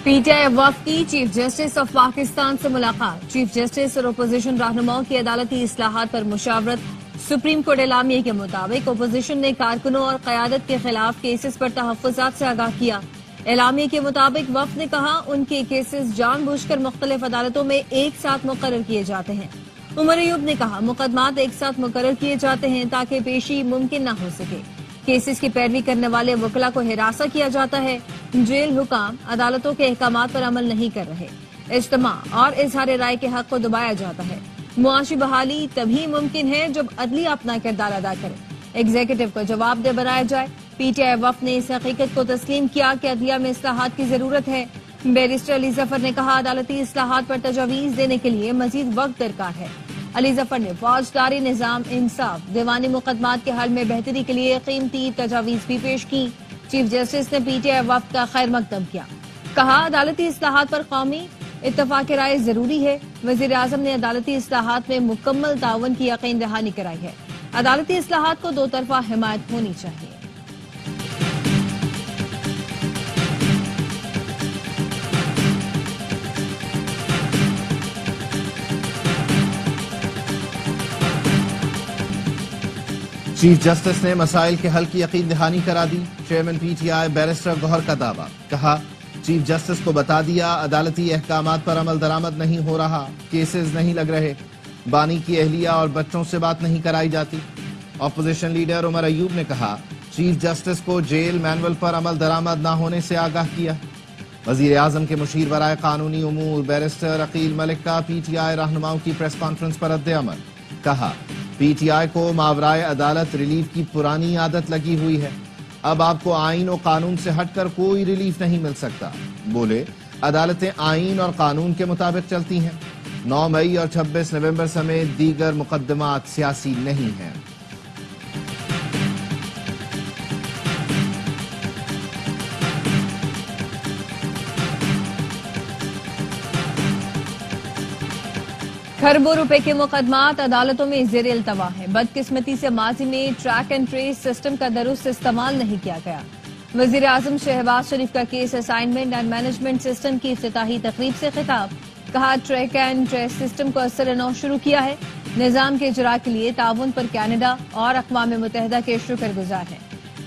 پی T آئی وفد کی chief justice of Pakistan سے ملاقات۔ چیف جسٹس اور اپوزیشن رہنماؤں کی عدالتی اصلاحات پر مشاورت۔ سپریم کورٹ اعلامیے کے مطابق اپوزیشن نے کارکنوں اور قیادت کے خلاف کیسز پر تحفظات سے آگاہ کیا۔ اعلامیے کے مطابق وفد نے کہا ان کے کیسز جان بوجھ کر مختلف عدالتوں میں ایک ساتھ مقرر کیے جاتے ہیں۔ عمر ایوب نے کہا مقدمات ایک ساتھ مقرر کیے جاتے ہیں تاکہ پیشی ممکن نہ ہو سکے۔ کیسز کی پیروی کرنے والے وکلاء کو ہراساں کیا جاتا ہے۔ جیل حکام عدالتوں کے احکامات پر عمل نہیں کر رہے۔ اجتماع اور اظہار رائے کے حق کو دبایا جاتا ہے۔ معاشی بحالی تبھی ممکن ہے جب عدلیہ اپنا کردار ادا کرے۔ ایگزیکٹو کو جواب دہ بنایا جائے۔ پی ٹی آئی وفد نے اس حقیقت کو تسلیم کیا کہ عدلیہ میں اصلاحات کی ضرورت ہے۔ بیرسٹر علی ظفر نے کہا عدالتی اصلاحات پر تجاویز دینے کے لیے مزید وقت درکار ہے۔ علی ظفر نے فوجداری نظام، انصاف، دیوانی مقدمات کے حل میں بہتری کے لیے قیمتی تجاویز بھی پیش کی۔ چیف جسٹس نے پی ٹی آئی وفد کا خیر مقدم کیا۔ کہا عدالتی اصلاحات پر قومی اتفاق رائے ضروری ہے۔ وزیر اعظم نے عدالتی اصلاحات میں مکمل تعاون کی یقین دہانی کرائی ہے۔ عدالتی اصلاحات کو دو طرفہ حمایت ہونی چاہیے۔ چیف جسٹس نے مسائل کے حل کی یقین دہانی کرا دی۔ Chairman P T I barrister Gohar کا دعویٰ۔ کہا چیف جسٹس کو بتا دیا عدالتی احکامات پر عمل درآمد نہیں ہو رہا، کیسز نہیں لگ رہے، بانی کی اہلیہ اور بچوں سے بات نہیں کرائی جاتی۔ اپوزیشن لیڈر عمر ایوب نے کہا چیف جسٹس کو جیل مینول پر عمل درآمد نہ ہونے سے آگاہ کیا۔ وزیر اعظم کے مشیر برائے قانونی امور بیرسٹر عقیل ملک کا پی ٹی آئی رہنماؤں کی پریس کانفرنس پر رد عمل۔ کہا پی ٹی آئی کو ماورائے عدالت ریلیف کی پرانی عادت لگی ہوئی ہے، اب آپ کو آئین و قانون سے ہٹ کر کوئی ریلیف نہیں مل سکتا۔ بولے عدالتیں آئین اور قانون کے مطابق چلتی ہیں۔ 9 مئی اور 26 نومبر سمیت دیگر مقدمات سیاسی نہیں ہیں۔ کھربوں روپے کے مقدمات عدالتوں میں زیر التوا ہیں۔ بدقسمتی سے ماضی میں ٹریک اینڈ ٹریس سسٹم کا درست استعمال نہیں کیا گیا۔ وزیر اعظم شہباز شریف کا case assignment and management system کی افتتاحی تقریب سے خطاب۔ کہا ٹریک اینڈ ٹریس سسٹم کو اثر نو شروع کیا ہے۔ نظام کے اجراء کے لیے تعاون پر کینیڈا اور اقوام متحدہ کے شکر گزار ہیں۔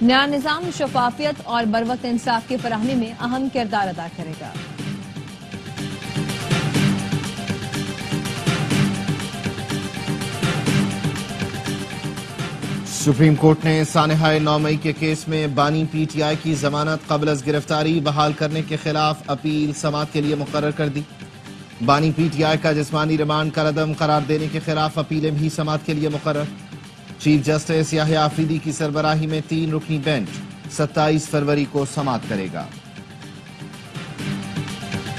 نیا نظام شفافیت اور بروقت انصاف کی فراہمی میں اہم کردار ادا کرے گا۔ سپریم کورٹ نے سانحہ 9 مئی کے کیس میں بانی پی ٹی آئی کی ضمانت قبل از گرفتاری بحال کرنے کے خلاف اپیل سماعت کے لیے مقرر کر دی۔ بانی پی ٹی آئی کا جسمانی ریمانڈ کالعدم قرار دینے کے خلاف اپیلیں بھی سماعت کے لیے مقرر۔ چیف جسٹس یحییٰ آفریدی کی سربراہی میں 3 رکنی بینچ 27 فروری کو سماعت کرے گا۔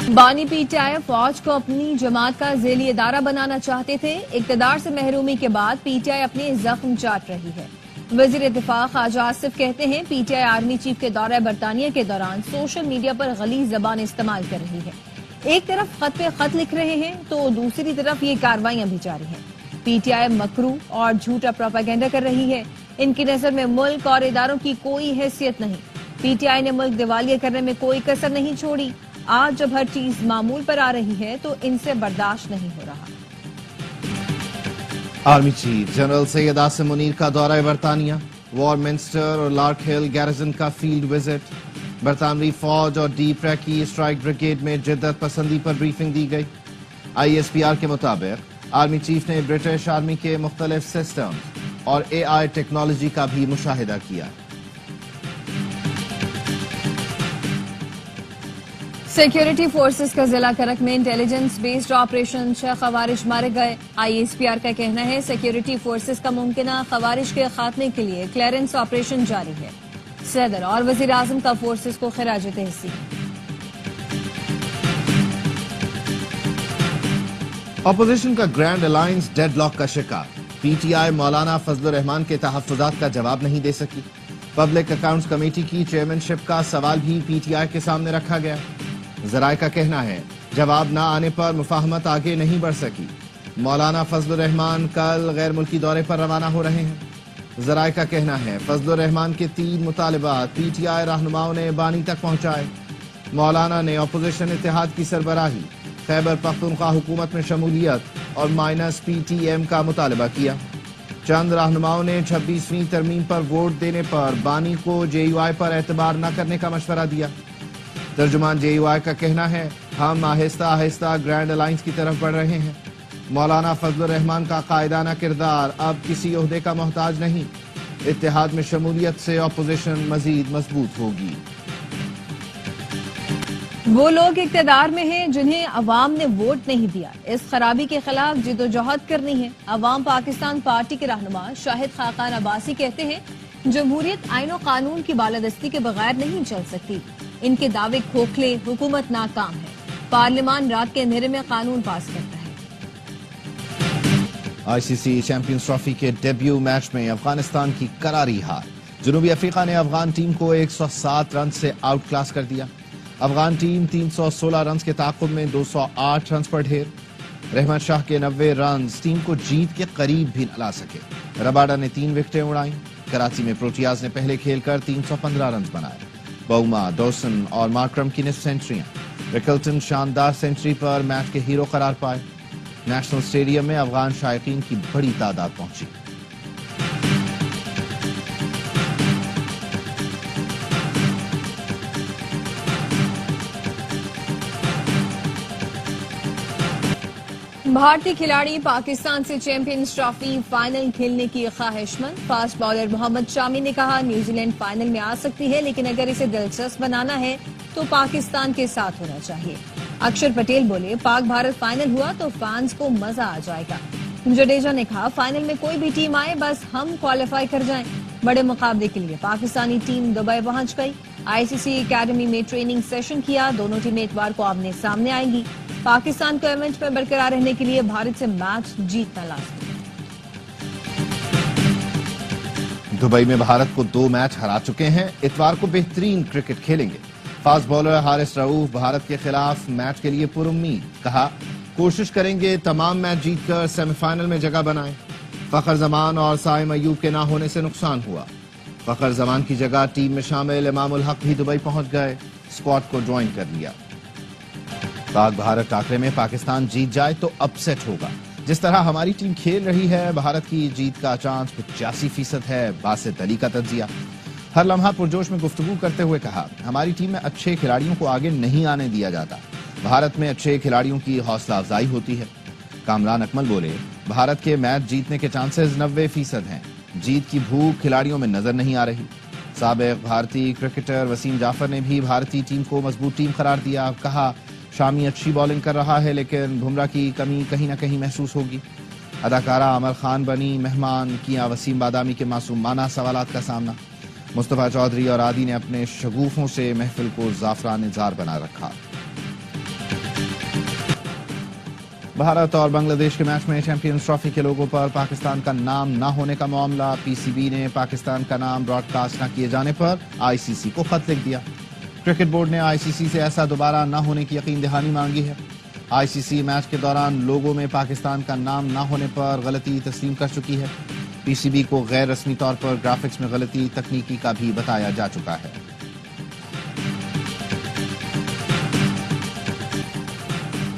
بانی پی ٹی آئی فوج کو اپنی جماعت کا ذیلی ادارہ بنانا چاہتے تھے۔ اقتدار سے محرومی کے بعد پی ٹی آئی اپنے زخم چاٹ رہی ہے۔ وزیر دفاع خواجہ آصف کہتے ہیں پی ٹی آئی آرمی چیف کے دورہ برطانیہ کے دوران سوشل میڈیا پر غلیظ زبان استعمال کر رہی ہے۔ ایک طرف خط پہ خط لکھ رہے ہیں تو دوسری طرف یہ کارروائیاں بھی جاری ہیں۔ پی ٹی آئی مکرو اور جھوٹا پروپیگنڈا کر رہی ہے۔ ان کی نظر میں ملک اور اداروں کی کوئی حیثیت نہیں۔ پی ٹی آئی نے ملک دیوالیہ کرنے میں کوئی کسر نہیں چھوڑی۔ آج جب ہر چیز معمول پر آ رہی ہے تو ان سے برداشت نہیں ہو رہا۔ Army chief general Syed Asim Munir کا دورہ برطانیہ، وار منسٹر اور لارک ہل گیرزن کا فیلڈ وزٹ۔ برطانوی فوج اور ڈی پریک کی اسٹرائک بریگیڈ میں جدت پسندی پر بریفنگ دی گئی۔ آئی ایس پی آر کے مطابق آرمی چیف نے برٹش آرمی کے مختلف سسٹم اور اے آئی ٹیکنالوجی کا بھی مشاہدہ کیا۔ سیکیورٹی فورسز کا ضلع کرک میں انٹیلیجنس بیسڈ آپریشن 6 خوارج مارے گئے۔ آئی ایس پی آر کا کہنا ہے سیکیورٹی فورسز کا ممکنہ خوارج کے خاتمے کے لیے کلیئرنس آپریشن جاری ہے۔ صدر اور وزیر اعظم کا فورسز کو خراج تحسین۔ اپوزیشن کا گرینڈ الائنس ڈیڈ لاک کا شکار۔ پی ٹی آئی مولانا فضل الرحمان کے تحفظات کا جواب نہیں دے سکی۔ پبلک اکاؤنٹس کمیٹی کی چیئرمین شپ کا سوال بھی پی ٹی آئی کے سامنے رکھا گیا۔ ذرائع کا کہنا ہے جواب نہ آنے پر مفاہمت آگے نہیں بڑھ سکی۔ مولانا فضل الرحمان کل غیر ملکی دورے پر روانہ ہو رہے ہیں۔ ذرائع کا کہنا ہے فضل الرحمان کے 3 مطالبات پی ٹی آئی رہنماؤں نے بانی تک پہنچائے۔ مولانا نے اپوزیشن اتحاد کی سربراہی، خیبر پختونخوا حکومت میں شمولیت اور مائنس پی ٹی ایم کا مطالبہ کیا۔ چند رہنماؤں نے 26ویں ترمیم پر ووٹ دینے پر بانی کو جے یو آئی پر اعتبار نہ کرنے کا مشورہ دیا۔ ترجمان جے یو آئی کا کہنا ہے، ہم آہستہ آہستہ گرینڈ الائنس کی طرف بڑھ رہے ہیں۔ مولانا فضل الرحمان کا قائدانہ کردار اب کسی عہدے کا محتاج نہیں۔ اتحاد میں شمولیت سے اپوزیشن مزید مضبوط ہوگی۔ وہ لوگ اقتدار میں ہیں جنہیں عوام نے ووٹ نہیں دیا، اس خرابی کے خلاف جدوجہد کرنی ہے۔ عوام پاکستان پارٹی کے رہنما شاہد خاقان عباسی کہتے ہیں، جمہوریت آئین و قانون کی بالادستی کے بغیر نہیں چل سکتی۔ ان کے دعوے کھوکھلے، حکومت ناکام ہے، پارلیمان رات کے اندھیرے میں قانون پاس کرتا ہے۔ آئی سی سی چیمپئنز ٹرافی کے ڈیبیو میچ میں افغانستان کی کراری ہار۔ جنوبی افریقہ نے افغان ٹیم کو 107 رنز سے آؤٹ کلاس کر دیا۔ افغان ٹیم 316 رنز کے تعاقب میں 208 رنز پر ڈھیر۔ رحمت شاہ کے 90 رنز ٹیم کو جیت کے قریب بھی نہ لا سکے۔ رباڈا نے 3 وکٹیں اڑائیں۔ کراچی میں پروٹیاز نے پہلے کھیل کر 315 رنز بنائے۔ بوما، ڈوسن اور مارکرم کی نصف سینچریاں۔ ریکلٹن شاندار سینچری پر میچ کے ہیرو قرار پائے۔ نیشنل اسٹیڈیم میں افغان شائقین کی بڑی تعداد پہنچی۔ بھارتی کھلاڑی پاکستان سے چیمپئنز ٹرافی فائنل کھیلنے کی خواہش مند۔ فاسٹ بالر محمد شامی نے کہا، نیوزی لینڈ فائنل میں آ سکتی ہے، لیکن اگر اسے دلچسپ بنانا ہے تو پاکستان کے ساتھ ہونا چاہیے۔ اکشر پٹیل بولے، پاک بھارت فائنل ہوا تو فانز کو مزہ آ جائے گا۔ جڈیجا نے کہا، فائنل میں کوئی بھی ٹیم آئے، بس ہم کوالیفائی کر جائیں۔ بڑے مقابلے کے لیے پاکستانی ٹیم دبئی پہنچ گئی۔ آئی سی سی اکیڈمی میں ٹریننگ سیشن کیا۔ دونوں ٹیمیں اتوار کو آمنے سامنے آئیں گی۔ پاکستان کو ایونٹ میں برقرار رہنے کے لیے بھارت سے میچ جیتنا لازمی۔ دبئی میں بھارت کو 2 میچ ہرا چکے ہیں۔ اتوار کو بہترین کرکٹ کھیلیں گے۔ فاسٹ بالر حارث رؤوف بھارت کے خلاف میچ کے لیے پر امید، کہا کوشش کریں گے تمام میچ جیت کر سیمی فائنل میں جگہ بنائیں۔ فخر زمان اور سائم ایوب کے نہ ہونے سے نقصان ہوا۔ فخر زمان کی جگہ ٹیم میں شامل امام الحق بھی دبئی پہنچ گئے، اسکواڈ کو جوائن کر لیا۔ پاک بھارت ٹاکرے میں پاکستان جیت جائے تو اپ سیٹ ہوگا۔ جس طرح ہماری ٹیم کھیل رہی ہے، بھارت کی جیت کا چانس 85% ہے، باسط علی کا تجزیہ۔ ہر لمحہ پرجوش میں گفتگو کرتے ہوئے کہا، ہماری ٹیم میں اچھے کھلاڑیوں کو آگے نہیں آنے دیا جاتا، بھارت میں اچھے کھلاڑیوں کی حوصلہ افزائی ہوتی ہے۔ کامران اکمل بولے، بھارت کے میچ جیتنے کے چانسز 90% ہیں، جیت کی بھوک کھلاڑیوں میں نظر نہیں آ رہی۔ سابق بھارتی کرکٹر وسیم جعفر نے بھی بھارتی ٹیم کو مضبوط ٹیم قرار دیا، کہا شامی اچھی بالنگ کر رہا ہے، لیکن بمراہ کی کمی کہیں نہ کہیں محسوس ہوگی۔ اداکارہ عمر خان بنی مہمان، کیا وسیم بادامی کے معصومانہ سوالات کا سامنا۔ مصطفیٰ چودھری اور عادی نے اپنے شگوفوں سے محفل کو زعفران زار بنا رکھا۔ بھارت اور بنگلہ دیش کے میچ میں چیمپئنز ٹرافی کے لوگوں پر پاکستان کا نام نہ ہونے کا معاملہ، پی سی بی نے پاکستان کا نام براڈ کاسٹ نہ کیے جانے پر آئی سی سی کو خط لکھ دیا۔ کرکٹ بورڈ نے آئی سی سی سے ایسا دوبارہ نہ ہونے کی یقین دہانی مانگی ہے۔ آئی سی سی میچ کے دوران لوگوں میں پاکستان کا نام نہ ہونے پر غلطی تسلیم کر چکی ہے۔ پی سی بی کو غیر رسمی طور پر گرافکس میں غلطی تکنیکی کا بھی بتایا جا چکا ہے۔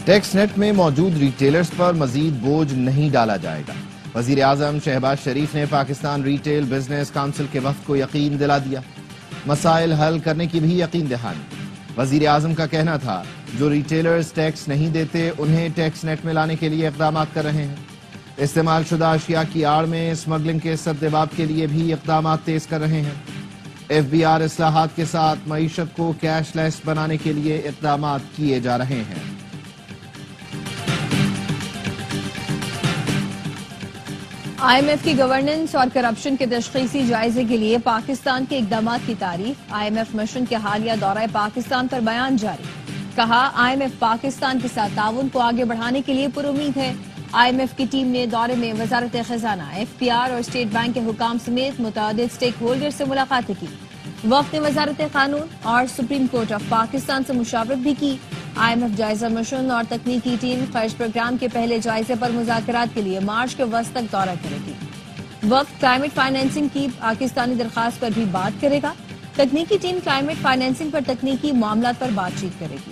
ٹیکس نیٹ میں موجود ریٹیلرز پر مزید بوجھ نہیں ڈالا جائے گا۔ وزیر اعظم شہباز شریف نے پاکستان ریٹیل بزنس کونسل کے وفد کو یقین دلا دیا، مسائل حل کرنے کی بھی یقین دہانی۔ وزیر اعظم کا کہنا تھا، جو ریٹیلرز ٹیکس نہیں دیتے انہیں ٹیکس نیٹ میں لانے کے لیے اقدامات کر رہے ہیں۔ استعمال شدہ اشیاء کی آڑ میں اسمگلنگ کے سدباب کے لیے بھی اقدامات تیز کر رہے ہیں۔ ایف بی آر اصلاحات کے ساتھ معیشت کو کیش لیس بنانے کے لیے اقدامات کیے جا رہے ہیں۔ آئی ایم ایف کی گورننس اور کرپشن کے تشخیصی جائزے کے لیے پاکستان کے اقدامات کی تعریف۔ آئی ایم ایف مشن کے حالیہ دورہ پاکستان پر بیان جاری، کہا آئی ایم ایف پاکستان کے ساتھ تعاون کو آگے بڑھانے کے لیے پر امید ہے۔ آئی ایم ایف کی ٹیم نے دورے میں وزارت خزانہ، ایف پی آر اور اسٹیٹ بینک کے حکام سمیت متعدد اسٹیک ہولڈر سے ملاقاتیں کی۔ وفد نے وزارت قانون اور سپریم کورٹ آف پاکستان سے مشاورت بھی کی۔ آئی ایم ایف جائزہ مشن اور تکنیکی ٹیم خرچ پروگرام کے پہلے جائزے پر مذاکرات کے لیے مارچ کے وسط تک دورہ کرے گی۔ وفد کلائمیٹ فائنینسنگ کی پاکستانی درخواست پر بھی بات کرے گا۔ تکنیکی ٹیم کلائمیٹ فائنینسنگ پر تکنیکی معاملات پر بات چیت کرے گی۔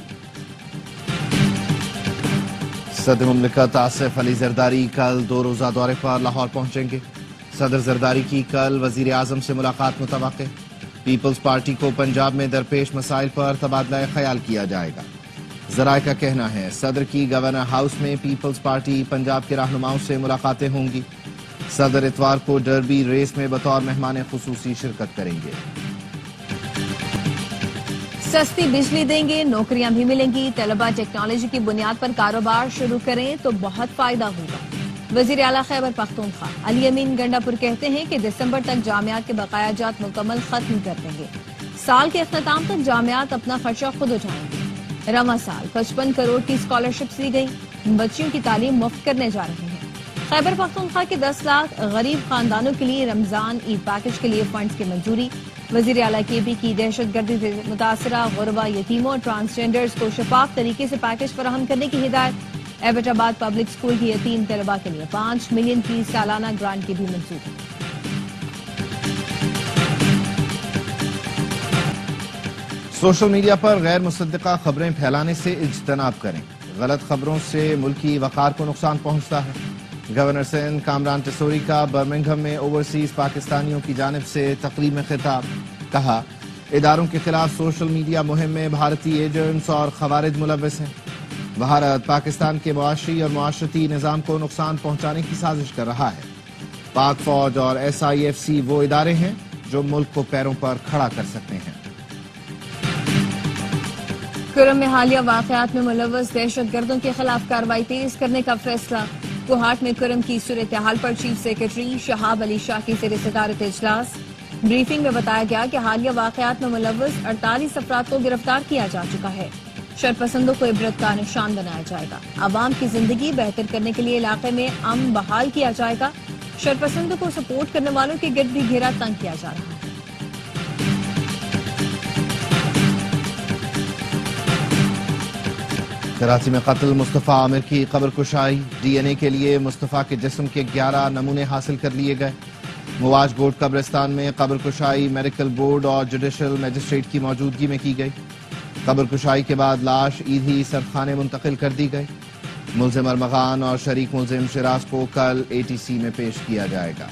صدر مملکت آصف علی زرداری کل 2 روزہ دورے پر لاہور پہنچیں گے۔ صدر زرداری کی کل وزیر اعظم سے ملاقات متوقع۔ پیپلز پارٹی کو پنجاب میں درپیش مسائل پر تبادلہ خیال کیا جائے گا۔ ذرائع کا کہنا ہے صدر کی گورنر ہاؤس میں پیپلز پارٹی پنجاب کے رہنماؤں سے ملاقاتیں ہوں گی۔ صدر اتوار کو ڈربی ریس میں بطور مہمان خصوصی شرکت کریں گے۔ سستی بجلی دیں گے، نوکریاں بھی ملیں گی، طلبہ ٹیکنالوجی کی بنیاد پر کاروبار شروع کریں تو بہت فائدہ ہوگا۔ وزیر اعلیٰ خیبر پختونخوا علی امین گنڈا پور کہتے ہیں کہ دسمبر تک جامعات کے بقایا جات مکمل ختم کر دیں گے۔ سال کے اختتام تک جامعات اپنا خرچہ خود اٹھائیں گے۔ رواں سال 55 کروڑ کی اسکالرشپس دی گئی، بچیوں کی تعلیم مفت کرنے جا رہے ہیں۔ خیبر پختونخوا کے 10 لاکھ غریب خاندانوں کے لیے رمضان عید پیکج کے لیے فنڈز کی منظوری۔ وزیر اعلیٰ کے بی کی دہشت گردی سے متاثرہ غربا، یتیموں اور ٹرانسجینڈرز کو شفاف طریقے سے پیکج فراہم کرنے کی ہدایت۔ ایبٹ آباد پبلک اسکول کی یتیم طلبہ کے لیے 5 ملین کی سالانہ گرانٹ کی بھی منظوری۔ سوشل میڈیا پر غیر مصدقہ خبریں پھیلانے سے اجتناب کریں، غلط خبروں سے ملکی وقار کو نقصان پہنچتا ہے۔ گورنر سندھ کامران ٹیسوری کا برمنگھم میں اوورسیز پاکستانیوں کی جانب سے تقریب میں خطاب، کہا اداروں کے خلاف سوشل میڈیا مہم میں بھارتی ایجنٹس اور خوارج ملوث ہیں۔ بھارت پاکستان کے معاشی اور معاشرتی نظام کو نقصان پہنچانے کی سازش کر رہا ہے۔ پاک فوج اور SIFC وہ ادارے ہیں جو ملک کو پیروں پر کھڑا کر سکتے ہیں۔ کرم میں حالیہ واقعات میں ملوث دہشت گردوں کے خلاف کارروائی تیز کرنے کا فیصلہ۔ کوہاٹ میں کرم کی صورتحال پر چیف سیکرٹری شہاب علی شاہ کی زیر صدارت اجلاس۔ بریفنگ میں بتایا گیا کہ حالیہ واقعات میں ملوث 48 افراد کو گرفتار کیا جا چکا ہے۔ شرپسندوں کو عبرت کا نشان بنایا جائے گا۔ عوام کی زندگی بہتر کرنے کے لیے علاقے میں امن بحال کیا جائے گا۔ شرپسندوں کو سپورٹ کرنے والوں کے گرد بھی گھیرا تنگ کیا جا رہا ہے۔ کراچی میں قتل مصطفیٰ عامر کی قبر کشائی، DNA کے لیے مصطفیٰ کے جسم کے 11 نمونے حاصل کر لیے گئے۔ مواج گوٹ قبرستان میں قبر کشائی میڈیکل بورڈ اور جوڈیشل میجسٹریٹ کی موجودگی میں کی گئی۔ قبر کشائی کے بعد لاش ایدھی سردخانے منتقل کر دی گئی۔ ملزم ارمغان اور شریک ملزم شراز کو کل ATC میں پیش کیا جائے گا۔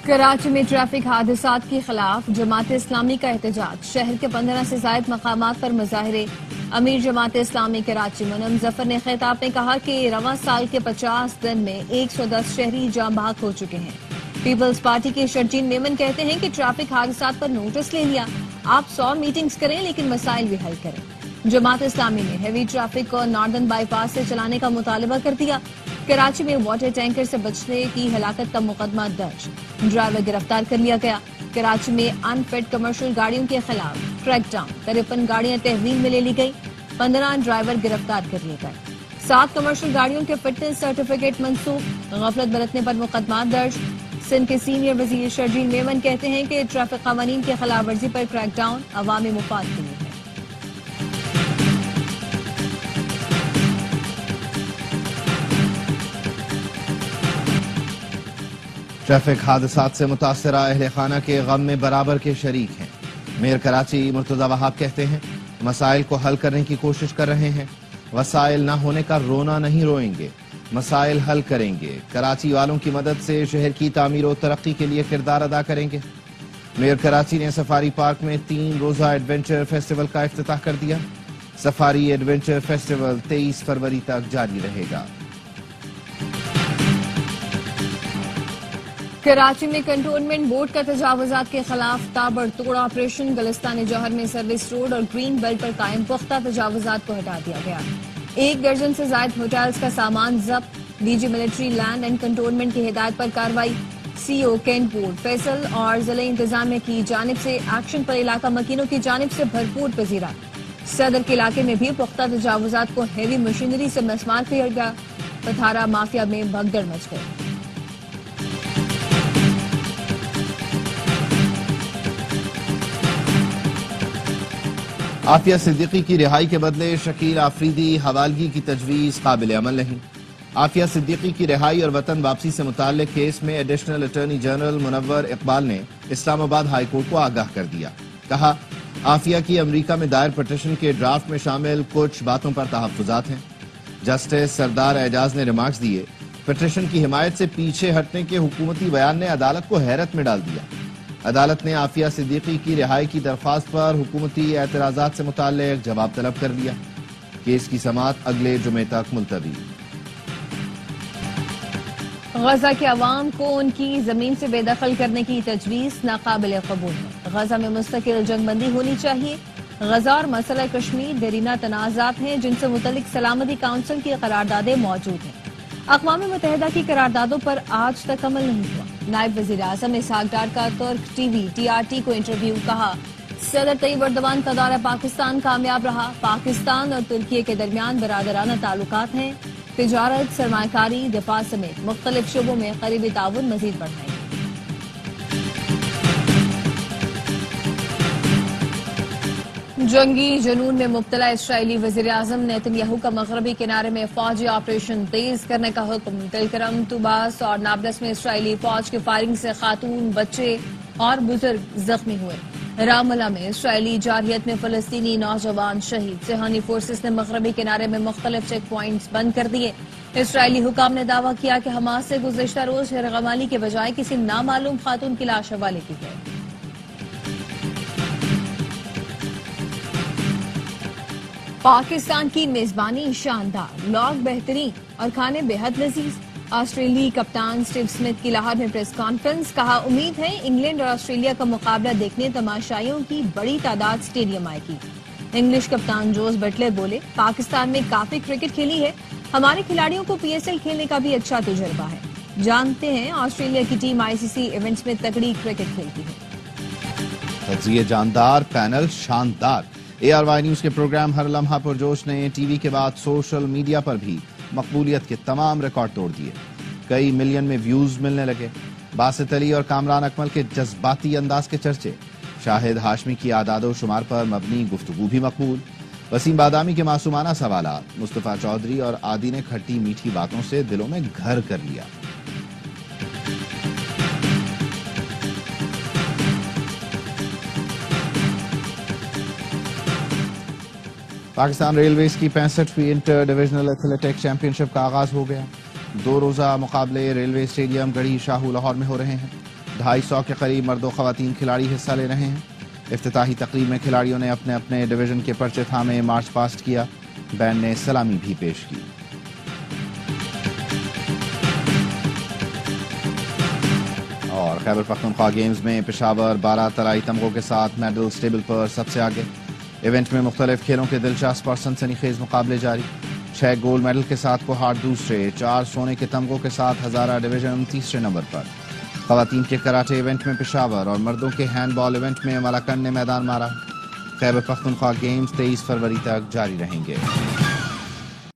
کراچی میں ٹریفک حادثات کے خلاف جماعت اسلامی کا احتجاج، شہر کے 15 سے زائد مقامات پر مظاہرے۔ امیر جماعت اسلامی کراچی منم ظفر نے خطاب میں کہا کہ رواں سال کے 50 دن میں 110 شہری جاں بحق ہو چکے ہیں۔ پیپلز پارٹی کے شرجین میمن کہتے ہیں کہ ٹریفک حادثات پر نوٹس لے لیا، آپ 100 میٹنگز کریں لیکن مسائل بھی حل کریں۔ جماعت اسلامی نے ہیوی ٹریفک کو ناردرن بائی پاس سے چلانے کا مطالبہ کر دیا۔ کراچی میں واٹر ٹینکر سے بچنے کی ہلاکت کا مقدمہ درج، ڈرائیور گرفتار کر لیا گیا۔ کراچی میں ان فٹ کمرشل گاڑیوں کے خلاف کریک ڈاؤن، 53 گاڑیاں تحویل میں لے لی گئی، 15 ڈرائیور گرفتار کر لیے گئے۔ 7 کمرشل گاڑیوں کے فٹنس سرٹیفکیٹ منسوخ، غفلت برتنے پر مقدمات درج۔ سندھ کے سینئر وزیر شرجین میمن کہتے ہیں کہ ٹریفک قوانین کی خلاف ورزی پر کریک ڈاؤن عوامی مفاد کے لیے ہے۔ ٹریفک حادثات سے متاثرہ اہل خانہ کے غم میں برابر کے شریک ہیں۔ میئر کراچی مرتضی وہاب کہتے ہیں مسائل کو حل کرنے کی کوشش کر رہے ہیں، وسائل نہ ہونے کا رونا نہیں روئیں گے، مسائل حل کریں گے، کراچی والوں کی مدد سے شہر کی تعمیر و ترقی کے لیے کردار ادا کریں گے۔ میئر کراچی نے سفاری پارک میں 3 روزہ ایڈونچر فیسٹیول کا افتتاح کر دیا۔ سفاری ایڈونچر فیسٹیول 23 فروری تک جاری رہے گا۔ کراچی میں کنٹونمنٹ بورڈ کا تجاوزات کے خلاف تابڑ توڑ آپریشن، گلستان جوہر میں سروس روڈ اور گرین بیلٹ پر قائم پختہ تجاوزات کو ہٹا دیا گیا۔ 1 درجن سے زائد ہوٹلز کا سامان ضبط، DG military land and cantonment کی ہدایت پر کارروائی۔ CO کینٹ بورڈ فیصل اور ضلع انتظامیہ کی جانب سے ایکشن پر علاقہ مکینوں کی جانب سے بھرپور پذیرائی۔ صدر کے علاقے میں بھی پختہ تجاوزات کو ہیوی مشینری سے مسمار کیا گیا۔ پتھارا مافیا میں بھگدڑ مچ گئی۔ عافیہ صدیقی کی رہائی کے بدلے شکیل آفریدی حوالگی کی تجویز قابل عمل نہیں۔ عافیہ صدیقی کی رہائی اور وطن واپسی سے متعلق کیس میں ایڈیشنل اٹارنی جنرل منور اقبال نے اسلام آباد ہائی کورٹ کو آگاہ کر دیا. کہا عافیہ کی امریکہ میں دائر پٹیشن کے ڈرافٹ میں شامل کچھ باتوں پر تحفظات ہیں. جسٹس سردار اعجاز نے ریمارکس دیے پٹیشن کی حمایت سے پیچھے ہٹنے کے حکومتی بیان نے عدالت کو حیرت میں ڈال دیا. عدالت نے عافیہ صدیقی کی رہائی کی درخواست پر حکومتی اعتراضات سے متعلق جواب طلب کر لیا. کیس کی سماعت اگلے جمعے تک ملتوی. غزہ کے عوام کو ان کی زمین سے بے دخل کرنے کی تجویز ناقابل قبول ہے. غزہ میں مستقل جنگ بندی ہونی چاہیے. غزہ اور مسئلہ کشمیر دیرینہ تنازعات ہیں جن سے متعلق سلامتی کونسل کی قراردادیں موجود ہیں. اقوام متحدہ کی قراردادوں پر آج تک عمل نہیں ہوا. نائب وزیر اعظم اسحاق ڈار کا ترک ٹی وی TRT کو انٹرویو. کہا صدر طیب ایردوان کا دورہ پاکستان کامیاب رہا. پاکستان اور ترکی کے درمیان برادرانہ تعلقات ہیں. تجارت، سرمایہ کاری، دفاع سمیت مختلف شعبوں میں قریبی تعاون مزید بڑھائیں گے. جنگی جنون میں مبتلا اسرائیلی وزیر اعظم نیتن یاہو کا مغربی کنارے میں فوجی آپریشن تیز کرنے کا حکم. تلکرم، طوباس اور نابلس میں اسرائیلی فوج کی فائرنگ سے خاتون، بچے اور بزرگ زخمی ہوئے. رام اللہ میں اسرائیلی جارحیت میں فلسطینی نوجوان شہید. سہانی فورسز نے مغربی کنارے میں مختلف چیک پوائنٹس بند کر دیے. اسرائیلی حکام نے دعویٰ کیا کہ حماس سے گزشتہ روز یرغمالی کے بجائے کسی نامعلوم خاتون کی لاش حوالے کی گئی. پاکستان کی میزبانی شاندار، لوگ بہترین اور کھانے بے حد لذیذ. آسٹریلیائی کپتان اسٹیو اسمتھ کی لاہور میں پریس کانفرنس. کہا امید ہے انگلینڈ اور آسٹریلیا کا مقابلہ دیکھنے تماشائیوں کی بڑی تعداد اسٹیڈیم آئے گی. انگلش کپتان جوز بٹلر بولے پاکستان میں کافی کرکٹ کھیلی ہے. ہمارے کھلاڑیوں کو PSL کھیلنے کا بھی اچھا تجربہ ہے. جانتے ہیں آسٹریلیا کی ٹیم ICC ایونٹس میں تگڑی کرکٹ کھیلتی ہے. تجزیہ جاندار، پینل شاندار. ARY نیوز کے پروگرام ہر لمحہ پرجوش نے ٹی وی کے بعد سوشل میڈیا پر بھی مقبولیت کے تمام ریکارڈ توڑ دیے. کئی ملین میں ویوز ملنے لگے. باسط علی اور کامران اکمل کے جذباتی انداز کے چرچے. شاہد ہاشمی کی اعداد و شمار پر مبنی گفتگو بھی مقبول. وسیم بادامی کے معصومانہ سوالات. مصطفیٰ چودھری اور عادی نے کھٹی میٹھی باتوں سے دلوں میں گھر کر لیا. پاکستان ریلویز کی 65ویں انٹر ڈویژنل ایتھلیٹکس چیمپئن شپ کا آغاز ہو گیا. 2 روزہ مقابلے ریلوے اسٹیڈیم گڑھی شاہو لاہور میں ہو رہے ہیں. 250 کے قریب مرد و خواتین کھلاڑی حصہ لے رہے ہیں. افتتاحی تقریب میں کھلاڑیوں نے اپنے اپنے ڈویژن کے پرچے تھامے مارچ پاسٹ کیا. بینڈ نے سلامی بھی پیش کی. اور خیبر پختونخوا گیمز میں پشاور 12 طلائی تمغوں کے ساتھ میڈل سٹیبل پر سب سے آگے. ایونٹ میں مختلف کھیلوں کے دلچسپ اور سنسنی خیز مقابلے جاری. 6 گولڈ میڈل کے ساتھ کوہاٹ دوسرے، 4 سونے کے تمغوں کے ساتھ ہزارہ ڈویژن تیسرے نمبر پر. خواتین کے کراٹے ایونٹ میں پشاور اور مردوں کے ہینڈ بال ایونٹ میں ملاکنڈ نے میدان مارا. خیبر پختونخوا گیمز 23 فروری تک جاری رہیں گے.